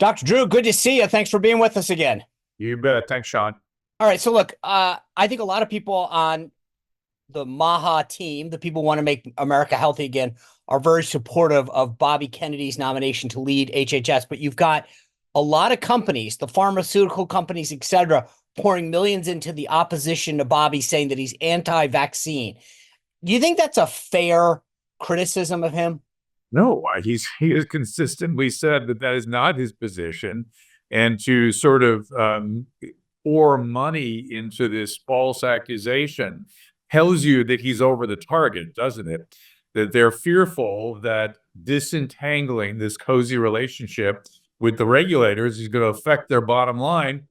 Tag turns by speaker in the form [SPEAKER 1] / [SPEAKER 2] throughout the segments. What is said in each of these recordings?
[SPEAKER 1] Dr. Drew, good to see you. Thanks for being with us again.
[SPEAKER 2] You bet. Thanks, Sean.
[SPEAKER 1] All right, so look, I think a lot of people on the Maha team, the people who want to make America healthy again, are very supportive of Bobby Kennedy's nomination to lead HHS. But you've got a lot of companies, the pharmaceutical companies, et cetera, pouring millions into the opposition to Bobby, saying that he's anti-vaccine. Do you think that's a fair criticism of him?
[SPEAKER 2] No, he has consistently said that that is not his position, and to sort of pour money into this false accusation tells you that he's over the target, doesn't it? That they're fearful that disentangling this cozy relationship with the regulators is going to affect their bottom line.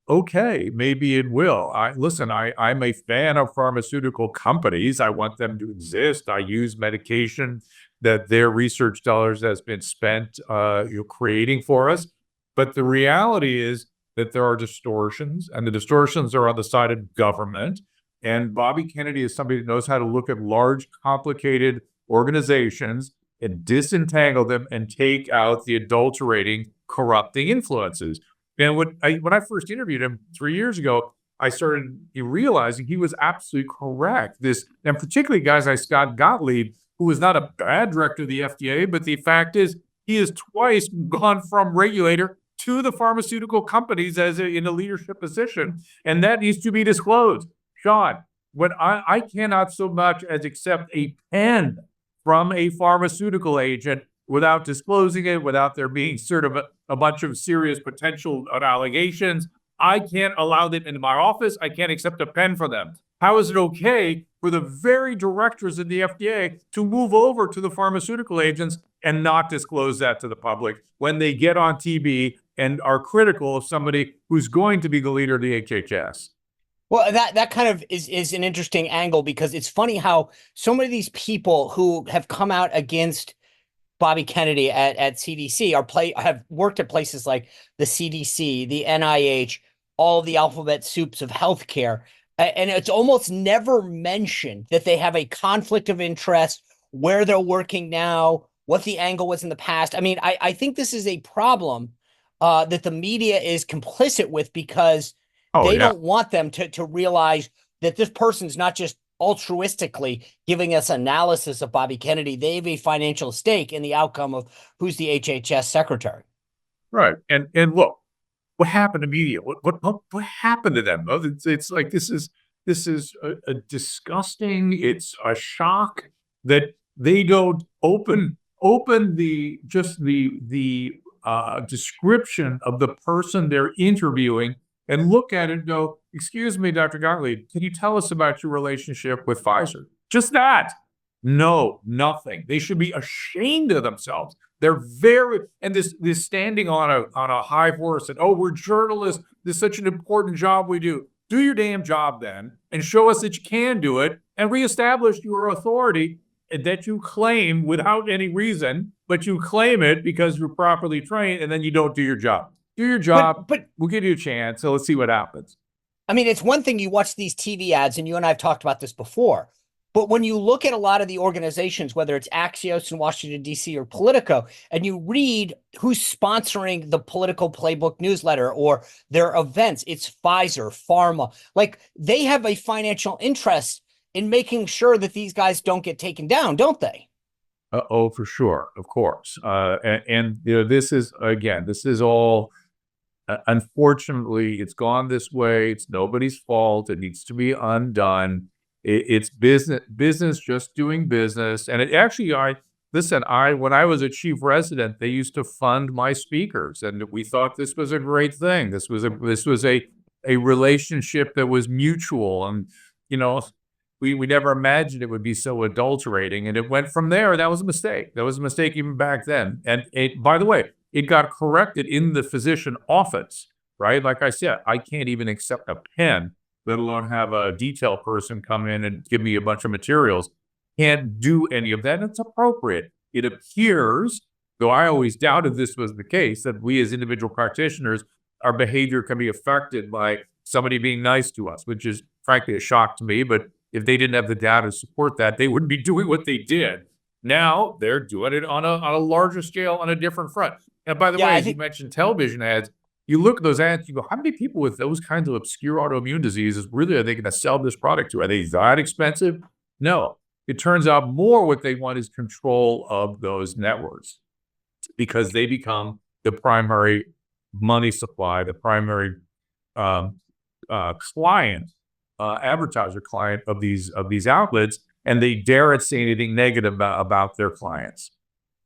[SPEAKER 2] Okay, maybe it will. I'm a fan of pharmaceutical companies. I want them to exist. I use medication that their research dollars has been spent creating for us. But the reality is that there are distortions, and the distortions are on the side of government. And Bobby Kennedy is somebody that knows how to look at large, complicated organizations and disentangle them and take out the adulterating, corrupting influences. And when I first interviewed him 3 years ago, I started realizing he was absolutely correct. And particularly guys like Scott Gottlieb, who was not a bad director of the FDA, but the fact is he has twice gone from regulator to the pharmaceutical companies in a leadership position, and that needs to be disclosed. Sean, when I cannot so much as accept a pen from a pharmaceutical agent without disclosing it, without there being sort of a bunch of serious potential allegations. I can't allow that into my office. I can't accept a pen for them. How is it okay for the very directors of the FDA to move over to the pharmaceutical agents and not disclose that to the public when they get on TV and are critical of somebody who's going to be the leader of the HHS?
[SPEAKER 1] Well, that kind of is an interesting angle, because it's funny how so many of these people who have come out against Bobby Kennedy at CDC have worked at places like the CDC, the NIH, all of the alphabet soups of healthcare. And it's almost never mentioned that they have a conflict of interest, where they're working now, what the angle was in the past. I mean, I think this is a problem that the media is complicit with, because
[SPEAKER 2] Oh,
[SPEAKER 1] they
[SPEAKER 2] yeah.
[SPEAKER 1] don't want them to realize that this person's not just altruistically giving us analysis of Bobby Kennedy. They have a financial stake in the outcome of who's the HHS secretary.
[SPEAKER 2] Right. And look, what happened to media? What happened to them? It's like this is a disgusting. It's a shock that they don't open the description of the person they're interviewing and look at it and go, "Excuse me, Dr. Gottlieb, can you tell us about your relationship with Pfizer?" Just that. No, nothing. They should be ashamed of themselves. They're and this standing on a high horse and, oh, we're journalists. This is such an important job we do. Do your damn job then, and show us that you can do it, and reestablish your authority that you claim without any reason, but you claim it because you're properly trained, and then you don't do your job. Do your job.
[SPEAKER 1] But
[SPEAKER 2] We'll give you a chance. So let's see what happens.
[SPEAKER 1] I mean, it's one thing you watch these TV ads, and you and I have talked about this before. But when you look at a lot of the organizations, whether it's Axios in Washington, D.C. or Politico, and you read who's sponsoring the Political Playbook newsletter or their events, it's Pfizer, Pharma. Like, they have a financial interest in making sure that these guys don't get taken down, don't they?
[SPEAKER 2] Oh, for sure, of course. And this is all. Unfortunately, it's gone this way. It's nobody's fault. It needs to be undone. It's business just doing business. And it actually, when I was a chief resident, they used to fund my speakers, and we thought this was a great thing. This was a relationship that was mutual, and you know, we never imagined it would be so adulterating. And it went from there. That was a mistake. That was a mistake even back then. And by the way, it got corrected in the physician office, right? Like I said, I can't even accept a pen, let alone have a detail person come in and give me a bunch of materials. Can't do any of that. It's appropriate. It appears, though I always doubted this was the case, that we as individual practitioners, our behavior can be affected by somebody being nice to us, which is frankly a shock to me. But if they didn't have the data to support that, they wouldn't be doing what they did. Now they're doing it on a larger scale, on a different front. And by the
[SPEAKER 1] Yeah,
[SPEAKER 2] way,
[SPEAKER 1] I
[SPEAKER 2] as you
[SPEAKER 1] think
[SPEAKER 2] mentioned television ads, you look at those ads, you go, how many people with those kinds of obscure autoimmune diseases really are they going to sell this product to? Are they that expensive? No. It turns out more what they want is control of those networks because they become the primary money supply, the primary um, client, advertiser client of these outlets, and they daren't say anything negative about their clients.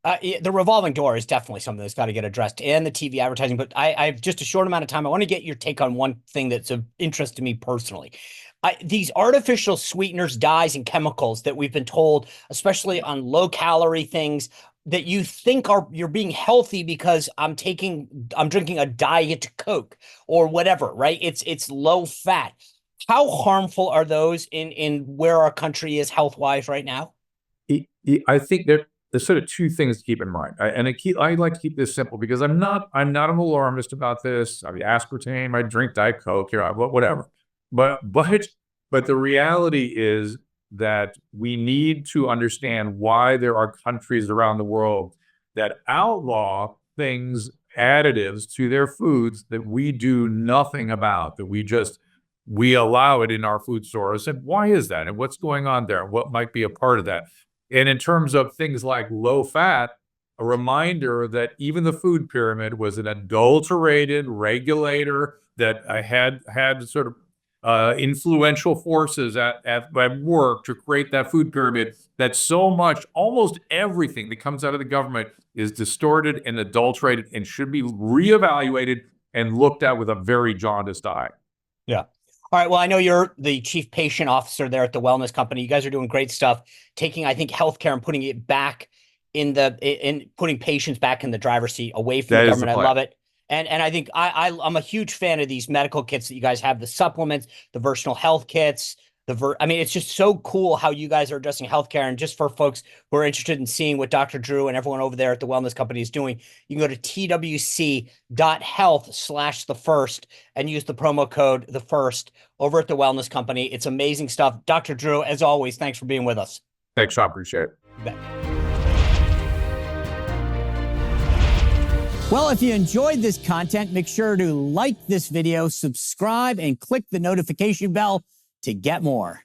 [SPEAKER 1] the revolving door is definitely something that's got to get addressed, and the TV advertising. But I have just a short amount of time. I want to get your take on one thing that's of interest to me personally. These artificial sweeteners, dyes, and chemicals that we've been told, especially on low calorie things, that you think you're being healthy because I'm drinking a diet Coke or whatever, right? It's low fat. How harmful are those in where our country is health wise right now?
[SPEAKER 2] I think there's sort of two things to keep in mind. I like to keep this simple because I'm not an alarmist about this. I mean, aspartame, I drink Diet Coke, whatever. But the reality is that we need to understand why there are countries around the world that outlaw things, additives to their foods that we do nothing about, that we allow it in our food stores. And why is that? And what's going on there? What might be a part of that? And in terms of things like low fat, a reminder that even the food pyramid was an adulterated regulator that had sort of influential forces at work to create that food pyramid, that so much, almost everything that comes out of the government is distorted and adulterated and should be reevaluated and looked at with a very jaundiced eye.
[SPEAKER 1] Yeah. All right. Well, I know you're the chief patient officer there at the wellness company. You guys are doing great stuff, taking, I think, healthcare and putting it back in putting patients back in the driver's seat away from the
[SPEAKER 2] That is the
[SPEAKER 1] government. I
[SPEAKER 2] plan.
[SPEAKER 1] love it. And I think I'm a huge fan of these medical kits that you guys have, the supplements, the versatile health kits, I mean, it's just so cool how you guys are addressing healthcare. And just for folks who are interested in seeing what Dr. Drew and everyone over there at the wellness company is doing, you can go to twc.health/the first and use the promo code the first over at the wellness company. It's amazing stuff. Dr. Drew, as always, thanks for being with us.
[SPEAKER 2] Thanks, Sean. Appreciate it.
[SPEAKER 1] Well, if you enjoyed this content, make sure to like this video, subscribe, and click the notification bell to get more.